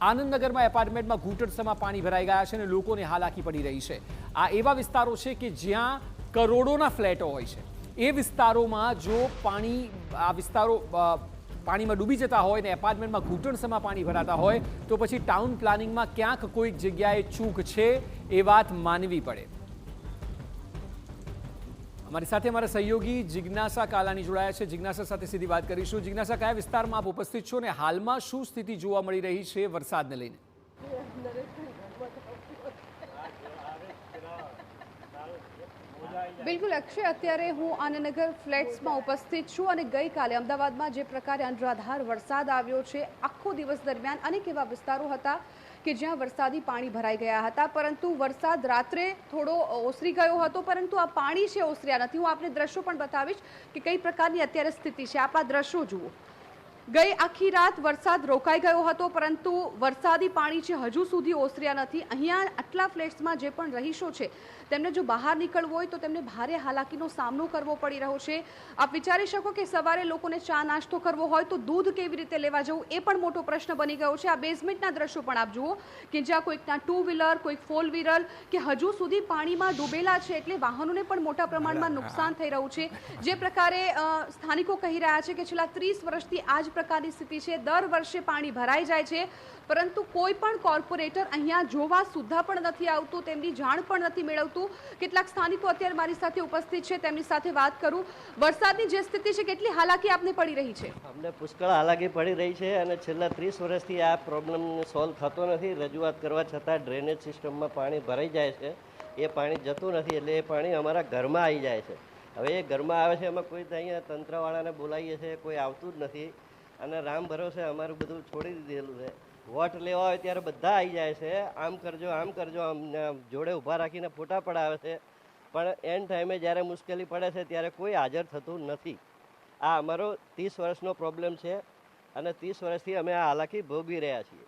આનંદનગરમાં એપાર્ટમેન્ટમાં ઘૂંટણસમાં પાણી ભરાઈ ગયા છે અને લોકોને હાલાકી પડી રહી છે। આ એવા વિસ્તારો છે કે જ્યાં કરોડોના ફ્લેટો હોય છે। એ વિસ્તારોમાં જો આ વિસ્તારો પાણીમાં ડૂબી જતા હોય ને એપાર્ટમેન્ટમાં ઘૂંટણસમાં પાણી ભરાતા હોય તો પછી ટાઉન પ્લાનિંગમાં ક્યાંક કોઈક જગ્યાએ ચૂક છે એ વાત માનવી પડે। हमारी साथ हमारा सहयोगी जिज्ञासा कालानी जोड़ाया है। जिज्ञासा साथ सीधी बात करीशुं। जिज्ञासा, कया विस्तारमां आप उपस्थित छो ने हालमां शुं स्थिति जोवा मळी रही छे वरसादने लईने? बिल्कुल अक्षय, अत्यारे हूँ आनंदनगर फ्लेट्स में उपस्थित छूँ और गई काले अमदावाद में जे प्रकारे अनराधार वरसाद आव्यो छे आखो दिवस दरमियान अनेक एवा विस्तारो हता कि ज्यां वरसादी पाणी भराई गया हता, परंतु वरसाद रात्रे थोड़ो ओसरी गयो हतो, परंतु आ पाणी छे ओसर्या नथी। हूँ आपने दृश्यों पण बतावीश कि कई प्रकारनी अत्यारे स्थिति छे। आप आ दृश्यो जुओ। गई आखी रात वरसाद रोकाई गयो हतो, परंतु वरसादी पाणी छे हजू सुधी ओसर्या नथी। अहींया आटला फ्लेट्समां जे पण रहीशो छे तेमने जो बहार निकळवुं होय तो तेमने भारे हालाकीनो सामनो करवो पड़ी रह्यो छे। आप विचारी शको कि सवारे लोकोने चा नास्तो करवो होय तो दूध केवी रीते लेवा जवुं ए पण मोटो प्रश्न बनी गयो छे। आ बेઝમેન્ટના દ્રશ્યો પણ આપ જુઓ કે જ્યાં કોઈકના ટુ વ્હીલર, કોઈક ફોર વ્હીલર કે હજુ સુધી પાણીમાં ડૂબેલા છે, એટલે વાહનોને પણ મોટા પ્રમાણમાં નુકસાન થઈ રહ્યું છે। જે પ્રકારે સ્થાનિકો કહી રહ્યા છે કે છેલ્લા 30 વર્ષથી આ જ પ્રકારની સ્થિતિ છે। દર વર્ષે પાણી ભરાઈ જાય છે, પરંતુ કોઈ પણ કોર્પોરેટર અહીંયા જોવા સુદ્ધા પણ નથી આવતું, તેમની જાણ પણ નથી મેળવતું। કેટલાક સ્થાનિકો અત્યારે મારી સાથે ઉપસ્થિત છે, તેમની સાથે વાત કરું। વરસાદની જે સ્થિતિ છે, કેટલી હાલાકી આપને પડી રહી છે? અમને પુષ્કળ હાલાકી પડી રહી છે અને છેલ્લા 30 વર્ષથી આ પ્રોબ્લેમ સોલ્વ થતો નથી। રજૂઆત કરવા છતાં ડ્રેનેજ સિસ્ટમમાં પાણી ભરાઈ જાય છે, એ પાણી જતું નથી, એટલે એ પાણી અમારા ઘરમાં આવી જાય છે। હવે એ ઘરમાં આવે છે, અમે કોઈ અહીંયા તંત્રવાળાને બોલાવીએ છીએ, કોઈ આવતું જ નથી અને રામ ભરોસે અમારું બધું છોડી દીધેલું છે। વોટ લેવા હોય ત્યારે બધા આવી જાય છે, આમ કરજો અમને જોડે ઊભા રાખીને ફોટા પડાવે છે, પણ એન્ડ ટાઈમે જ્યારે મુશ્કેલી પડે છે ત્યારે કોઈ હાજર થતું નથી। આ અમારો 30 વર્ષનો પ્રોબ્લેમ છે અને 30 વર્ષથી અમે આ હાલાકી ભોગવી રહ્યા છીએ।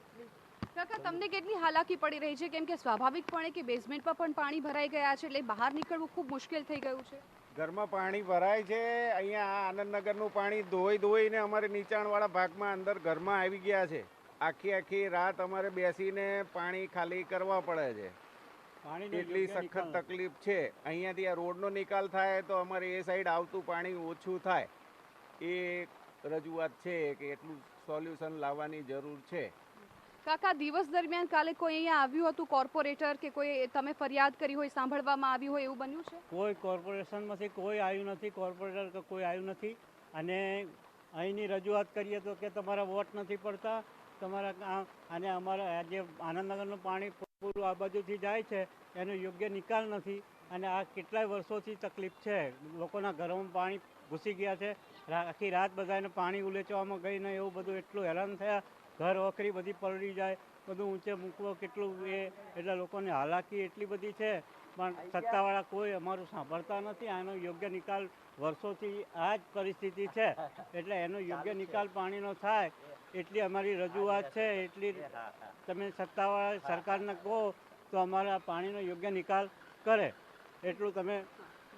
કાકા, તમને કેટલી હાલાકી પડી રહી છે? કેમ કે સ્વાભાવિકપણે કે બેઝમેન્ટમાં પણ પાણી ભરાઈ ગયા છે, એટલે બહાર નીકળવું ખૂબ મુશ્કેલ થઈ ગયું છે। ઘરમાં પાણી ભરાય છે। અહીંયા આનંદનગરનું પાણી ધોઈને અમારે નીચાણવાળા ભાગમાં અંદર ઘરમાં આવી ગયા છે। આખી રાત અમારે બેસીને પાણી ખાલી કરવા પડે છે। એટલી સખત તકલીફ છે। અહીંયાથી આ રોડનો નિકાલ થાય તો અમારે એ સાઈડ આવતું પાણી ઓછું થાય, એ રજૂઆત છે કે એટલું સોલ્યુશન લાવવાની જરૂર છે। કાકા, દિવસ દરમિયાન કાલે કોઈ અહીંયા આવ્યું હતું કોર્પોરેટર કે કોઈ તમે ફરિયાદ કરી હોય, સાંભળવામાં આવી હોય એવું બન્યું છે? કોઈ કોર્પોરેશનમાંથી કોઈ આવ્યું નથી, કોર્પોરેટર કે કોઈ આવ્યું નથી। અને અહીંની રજૂઆત કરીએ તો કે તમારા વોટ નથી પડતા, તમારા અને અમારા જે આનંદનગરનું પાણી પૂરું આ બાજુથી જાય છે એનો યોગ્ય નિકાલ નથી અને આ કેટલાય વર્ષોથી તકલીફ છે। લોકોના ઘરોમાં પાણી ઘૂસી ગયા છે। આખી રાત બધાને પાણી ઉલેચવામાં ગઈ ને એવું બધું એટલું હેરાન થયા। ઘર વખરી બધી પલળી જાય, બધું ઊંચે મૂકવો કેટલું એ, એટલે લોકોની હાલાકી એટલી બધી છે, પણ સત્તાવાળા કોઈ અમારું સાંભળતા નથી। આનો યોગ્ય નિકાલ વર્ષોથી આ જ પરિસ્થિતિ છે, એટલે એનો યોગ્ય નિકાલ પાણીનો થાય એટલી અમારી રજૂઆત છે। એટલી તમે સત્તાવાળા સરકારને કહો તો અમારા પાણીનો યોગ્ય નિકાલ કરે, એટલું તમે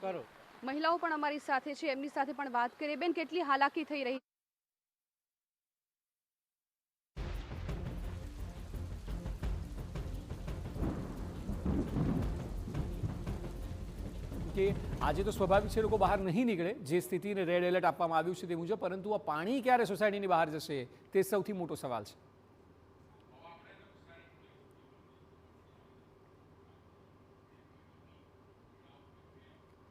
કરો। મહિલાઓ પણ અમારી સાથે છે, એમની સાથે પણ વાત કરીએ। બેન, કેટલી હાલાકી થઈ રહી? કે આજે તો સ્વાભાવિક છે લોકો બહાર નહીં નીકળે, જે સ્થિતિને રેડ એલર્ટ આપવામાં આવ્યું છે તે મુજબ, પરંતુ આ પાણી ક્યારે સોસાયટીની બહાર જશે તે સૌથી મોટો સવાલ છે।